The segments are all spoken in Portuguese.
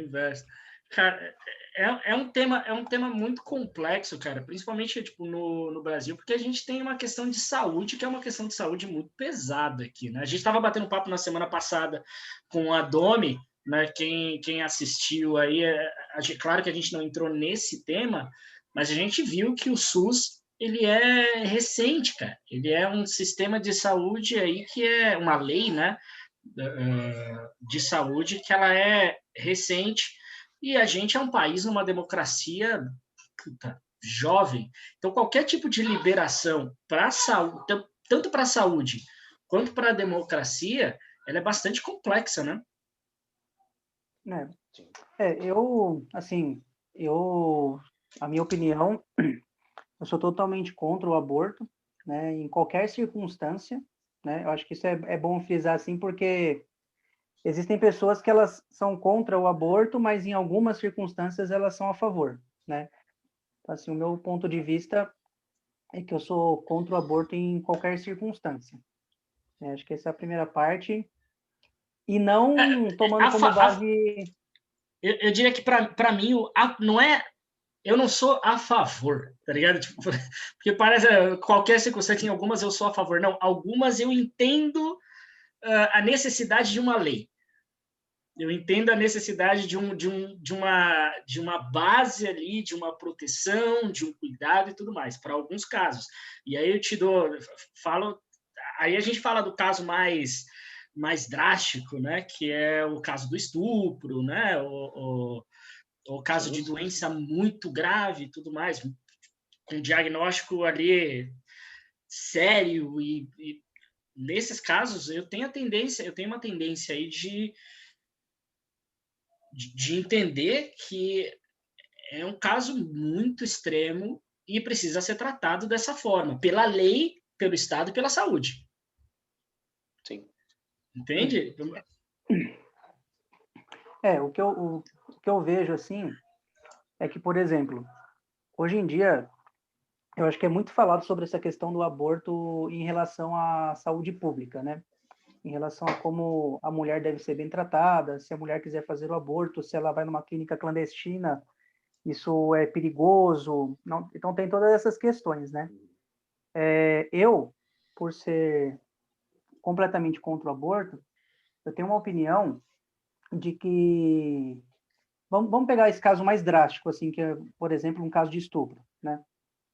Inverso. Cara, é um tema muito complexo, cara, principalmente tipo, no Brasil, porque a gente tem uma questão de saúde, que é uma questão de saúde muito pesada aqui, né? A gente estava batendo papo na semana passada com a Domi, né? Quem assistiu aí, claro que a gente não entrou nesse tema, mas a gente viu que o SUS ele é recente, cara. Ele é um sistema de saúde aí que é uma lei, né? De saúde que ela é recente e a gente é um país numa democracia puta, jovem. Então, qualquer tipo de liberação para saúde, tanto para a saúde quanto para a democracia, ela é bastante complexa, né? Assim, a minha opinião, eu sou totalmente contra o aborto, né, em qualquer circunstância, né, eu acho que isso é bom frisar assim, porque existem pessoas que elas são contra o aborto, mas em algumas circunstâncias elas são a favor, né, então, assim, o meu ponto de vista é que eu sou contra o aborto em qualquer circunstância, né, acho que essa é a primeira parte, e não tomando A, como a, base... eu diria que para mim não é eu não sou a favor, tá ligado? Tipo, porque parece qualquer circunstância, em algumas eu sou a favor. Não, algumas eu entendo a necessidade de uma lei. Eu entendo a necessidade de uma base ali, de uma proteção, de um cuidado e tudo mais, para alguns casos. E aí eu te dou, falo, aí a gente fala do caso mais drástico, né, que é o caso do estupro, né, o caso de doença muito grave e tudo mais, com diagnóstico ali sério e nesses casos eu tenho uma tendência aí de entender que é um caso muito extremo e precisa ser tratado dessa forma, pela lei, pelo Estado e pela saúde. Sim. Entende? O que eu vejo, assim, é que, por exemplo, hoje em dia, eu acho que é muito falado sobre essa questão do aborto em relação à saúde pública, né? Em relação a como a mulher deve ser bem tratada, se a mulher quiser fazer o aborto, se ela vai numa clínica clandestina, isso é perigoso. Não, então, tem todas essas questões, né? Eu, por ser completamente contra o aborto, eu tenho uma opinião de que... Vamos pegar esse caso mais drástico, assim, que é, por exemplo, um caso de estupro, né?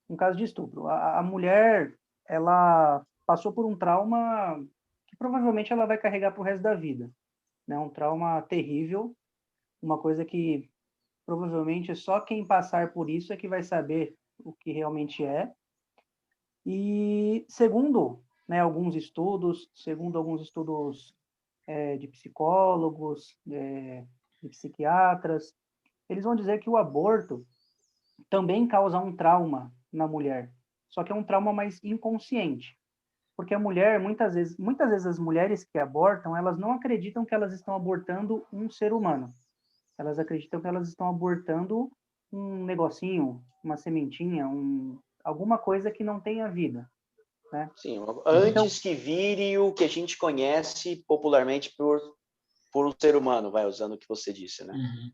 Um caso de estupro. A mulher, ela passou por um trauma que provavelmente ela vai carregar para o resto da vida, né? Um trauma terrível, uma coisa que provavelmente só quem passar por isso é que vai saber o que realmente é. E segundo, né, segundo alguns estudos de psicólogos, de psiquiatras, eles vão dizer que o aborto também causa um trauma na mulher, só que é um trauma mais inconsciente, porque a mulher, muitas vezes as mulheres que abortam, elas não acreditam que elas estão abortando um ser humano, elas acreditam que elas estão abortando um negocinho, uma sementinha, alguma coisa que não tenha vida, né? Sim, Então, antes que vire o que a gente conhece popularmente por um ser humano, vai usando o que você disse, né? Uhum.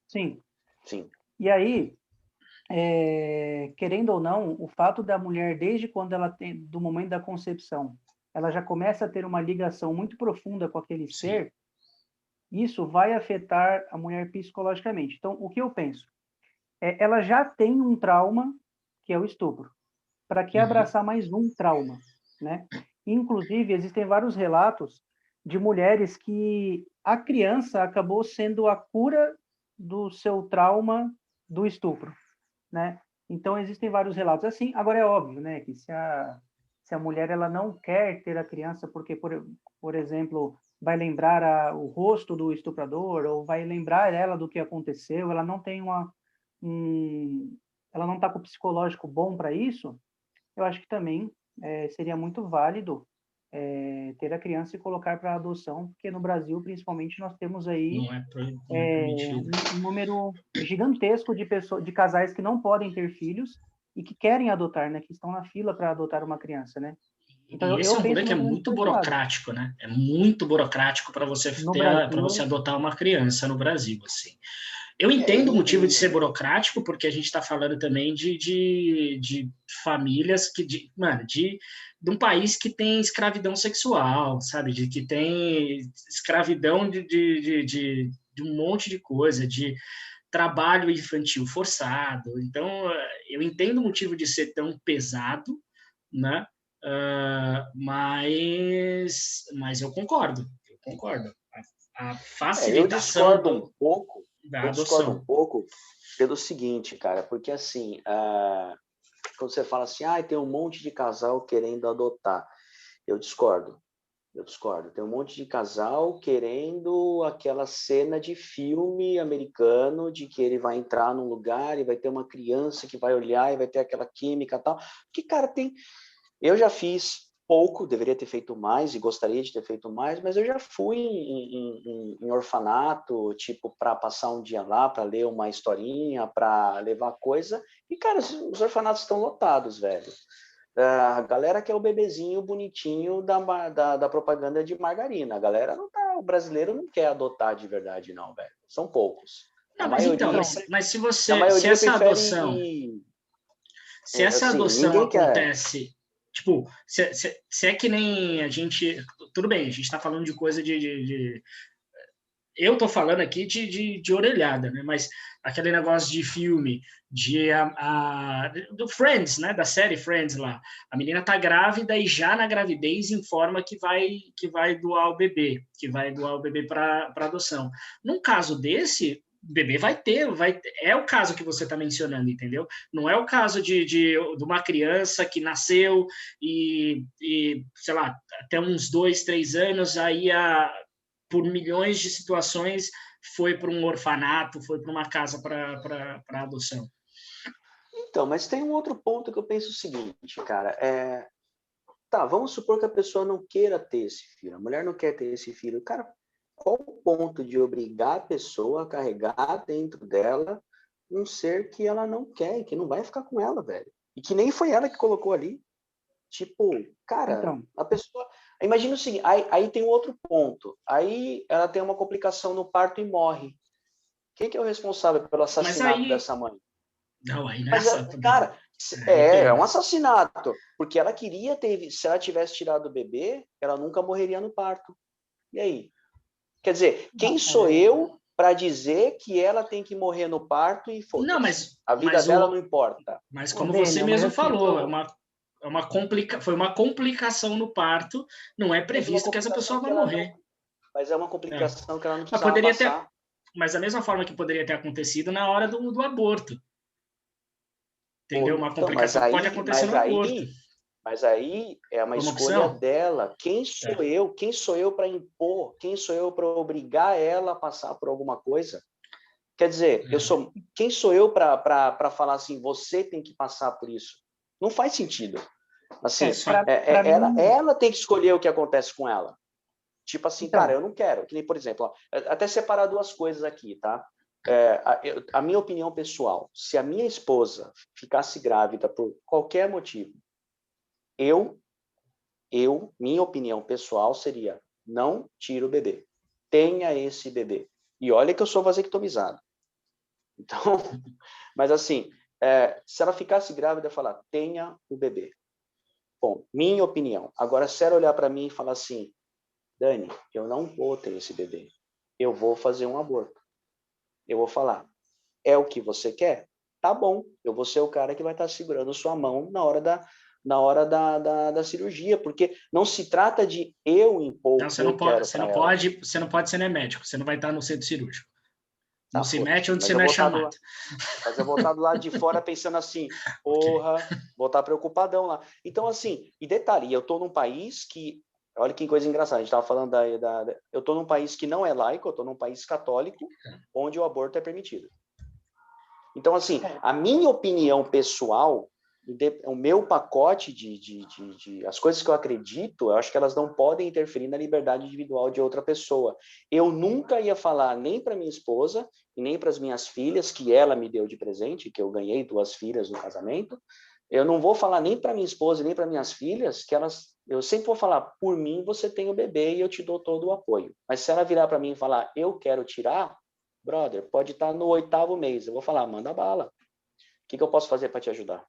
sim. Sim. E aí, querendo ou não, o fato da mulher, desde quando ela tem, do momento da concepção, ela já começa a ter uma ligação muito profunda com aquele Sim. ser, isso vai afetar a mulher psicologicamente. Então, o que eu penso? Ela já tem um trauma, que é o estupro. Para que abraçar mais um trauma, né? Inclusive, existem vários relatos de mulheres que a criança acabou sendo a cura do seu trauma do estupro, né? Então, existem vários relatos assim. Agora, é óbvio, né, que se a mulher ela não quer ter a criança porque, por exemplo, vai lembrar o rosto do estuprador ou vai lembrar ela do que aconteceu, ela não tem um, ela não está com o psicológico bom para isso, eu acho que também seria muito válido ter a criança e colocar para adoção, porque no Brasil, principalmente, nós temos aí Não é permitido. um número gigantesco de pessoas, de casais que não podem ter filhos e que querem adotar, né? Que estão na fila para adotar uma criança, né? Então, E esse é eu um rolê penso que é mais ou menos muito por esse lado. burocrático, né? É muito burocrático para você No ter, para você Brasil, adotar uma criança no Brasil, assim. Eu É, entendo o motivo de ser burocrático, porque a gente está falando também de famílias mano, de um país que tem escravidão sexual, sabe? De que tem escravidão de um monte de coisa, de trabalho infantil forçado. Então, eu entendo o motivo de ser tão pesado, né? Mas eu concordo. A eu facilitação discordo um pouco, da eu discordo um adoção. pouco pelo seguinte, cara, porque assim, quando você fala assim, tem um monte de casal querendo adotar, eu discordo. Eu discordo. Tem um monte de casal querendo aquela cena de filme americano de que ele vai entrar num lugar e vai ter uma criança que vai olhar e vai ter aquela química e tal. Que, cara, eu já fiz pouco, deveria ter feito mais e gostaria de ter feito mais, mas eu já fui em orfanato, tipo, para passar um dia lá, para ler uma historinha, para levar coisa. E, cara, os orfanatos estão lotados, velho. A galera quer o bebezinho bonitinho da propaganda de margarina. A galera não tá, o brasileiro não quer adotar de verdade, não, velho. São poucos. Não, mas então, então, mas A se maioria essa prefere adoção, ir. se essa Assim, adoção ninguém quer. acontece, tipo, se é que nem a gente, tudo bem, a gente está falando de coisa eu tô falando aqui de orelhada, né? Mas aquele negócio de filme, do Friends, né? Da série Friends lá. A menina tá grávida e já na gravidez informa que vai doar o bebê, para adoção. Num caso desse, o bebê é o caso que você está mencionando, entendeu? Não é o caso de uma criança que nasceu sei lá, até uns 2, 3 anos, aí por milhões de situações, foi para um orfanato, foi para uma casa para adoção. Então, mas tem um outro ponto que eu penso o seguinte, cara. Tá, vamos supor que a pessoa não queira ter esse filho, a mulher não quer ter esse filho. Cara, qual o ponto de obrigar a pessoa a carregar dentro dela um ser que ela não quer e que não vai ficar com ela, velho? E que nem foi ela que colocou ali. Tipo, cara, então, a pessoa. Imagina o seguinte, aí tem um outro ponto. Aí ela tem uma complicação no parto e morre. Quem que é o responsável pelo Mas assassinato aí, dessa mãe? não, aí não é Mas, assassinato, cara, aí é tem, um assassinato. Porque ela queria ter. Se ela tivesse tirado o bebê, ela nunca morreria no parto. E aí? Quer dizer, quem não, sou eu para dizer que ela tem que morrer no parto e não, foda-se? A vida dela não importa. mas ô, como você Daniel, mas mesmo assim, falou, foi uma complicação no parto, não é Mas uma previsto que essa complicação pessoa que vai ela morrer. não. Mas é uma É. complicação que ela não Mas precisava poderia ter, passar. mas da mesma forma que poderia ter acontecido na hora do aborto, entendeu? Uma Então, mas complicação que pode aí, acontecer mas no aborto, aí, mas aí é uma como escolha opção. dela. Quem sou É. eu? Quem sou eu para impor? Quem sou eu para obrigar ela a passar por alguma coisa? Quer dizer, quem sou eu para falar assim, você tem que passar por isso? Não faz sentido. Assim, para mim, ela tem que escolher o que acontece com ela. Tipo assim, cara, então, eu não quero. Que nem, por exemplo, ó, até separar duas coisas aqui, tá? A minha opinião pessoal, se a minha esposa ficasse grávida por qualquer motivo, eu, minha opinião pessoal seria, não tira o bebê. Tenha esse bebê. E olha que eu sou vasectomizado. Então, mas assim, se ela ficasse grávida, eu falar, tenha o bebê. Bom, minha opinião. Agora, se ela olhar para mim e falar assim, Dani, eu não vou ter esse bebê. Eu vou fazer um aborto. Eu vou falar, é o que você quer? Tá bom, eu vou ser o cara que vai estar segurando sua mão na hora da cirurgia, porque não se trata de eu impor Não, o que eu quero para ela. você não pode ser nem médico, você não vai estar no centro cirúrgico. Não Tá, se mete foda-se. onde você não é chamado. Mas eu vou estar do lado de fora pensando assim, Ok. porra, vou estar preocupadão lá. Então, assim, e detalhe, eu estou num país que, olha que coisa engraçada, a gente estava falando eu estou num país que não é laico, eu estou num país católico, onde o aborto é permitido. Então, assim, a minha opinião pessoal, o meu pacote as coisas que eu acredito, eu acho que elas não podem interferir na liberdade individual de outra pessoa. Eu nunca ia falar nem para minha esposa e nem para as minhas filhas, que ela me deu de presente, que eu ganhei 2 filhas no casamento, Eu não vou falar nem para minha esposa, nem para minhas filhas, que eu sempre vou falar, por mim você tem o bebê e eu te dou todo o apoio. Mas se ela virar para mim e falar, eu quero tirar, brother, pode estar no 8º mês. Eu vou falar, manda bala. O que eu posso fazer para te ajudar?